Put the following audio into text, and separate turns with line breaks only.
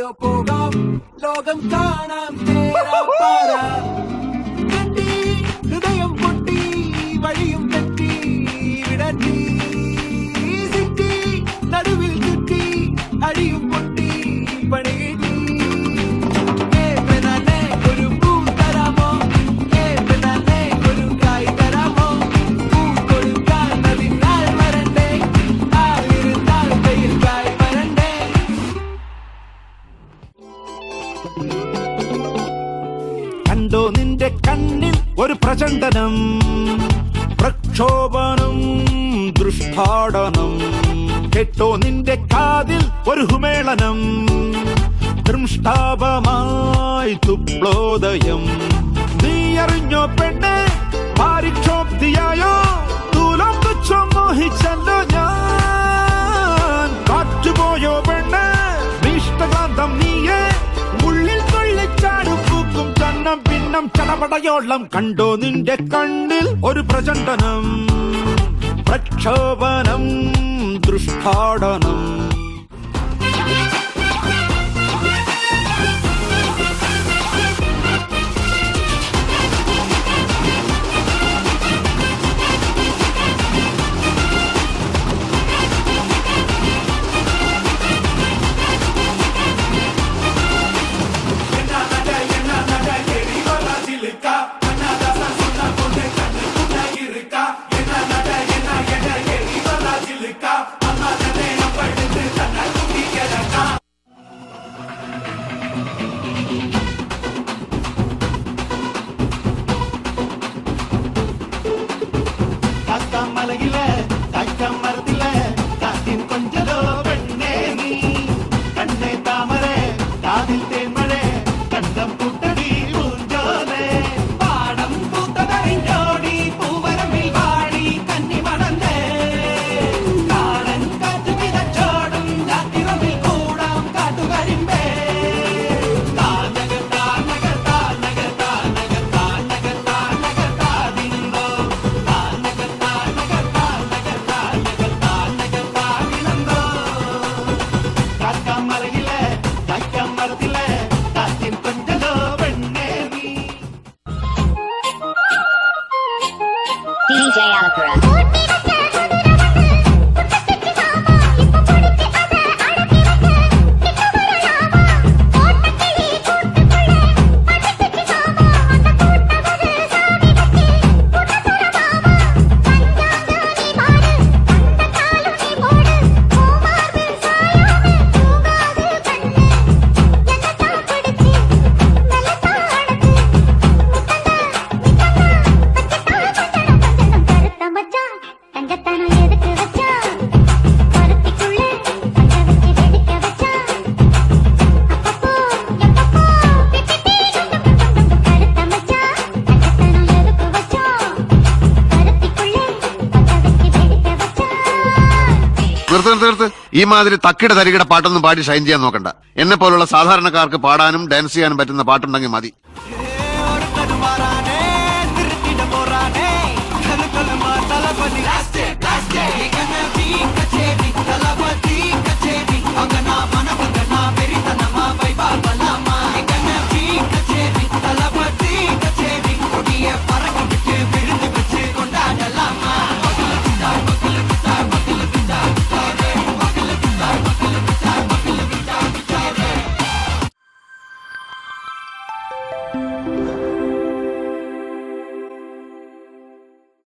എവിടെയോ പോകാം ലോകം കാണാം കണ്ടി ഹൃദയം പൊട്ടി വഴിയും തെറ്റി വിടറ്റി സിറ്റി നടുവിൽ ചുറ്റി അടിയും പൊട്ടി പണികിട്ടി ഒരു പൂ തരാമോ ഒരു കായ് തരാമോ പൂ കൊടുക്കാൻ അതിനാൽ വരണ്ടേ ആയിരുന്നാൽ വെയിൽ കായ് വരണ്ടേ. കണ്ടോ നിന്റെ കണ്ണിൽ ഒരു പ്രചണ്ഡനം പ്രക്ഷോഭനം ദൃഷ്ടാടനം കേട്ടോ നിന്റെ കാതിൽ ഒരു ഹുമേളനം ദൃഷ്ടാപമായി തുപ്ലോദയം നീ അറിഞ്ഞോ പെണ്ണെ പാരിക്ഷോബ്ധിയായോ തൂലം തുച്ഛോ മോഹിച്ചല്ലോ ഞാൻ കാറ്റുപോയോ പെണ്ണെ ഇഷ്ടകാന്തം നീയേ ഉള്ളിൽ കൊള്ളിച്ചാടും പൂക്കും ചന്നം പിന്നം ചടപടയോളം കണ്ടോ നിന്റെ കണ്ണിൽ ഒരു പ്രചണ്ഡനം പ്രക്ഷോഭനം ദൃഷ്ടാടനം.
மலையில தக்கம் மரத்தில காத்தின் கொஞ்சதோ பெண்ணே நீ கண்ணே தாமரை காதில் தேன்மழை கண்டம் கூட்டடி பூஞ்சோலே பாடம் பூத்ததறிஞ்சோடி பூவரம்பில் வாடி கன்னி மணந்தே காடன் காற்று விதச்சோடும் ஜாத்திரமில் கூடாம் காட்டு கரிம்பே
DJ Alapura.
നിർത്ത് ഈ മാതിരി തക്കിടെ തരികിടെ പാട്ടൊന്നും പാടി ഷൈൻ ചെയ്യാൻ നോക്കണ്ട. എന്നെ പോലുള്ള സാധാരണക്കാർക്ക് പാടാനും ഡാൻസ് ചെയ്യാനും പറ്റുന്ന പാട്ടുണ്ടെങ്കിൽ മതി.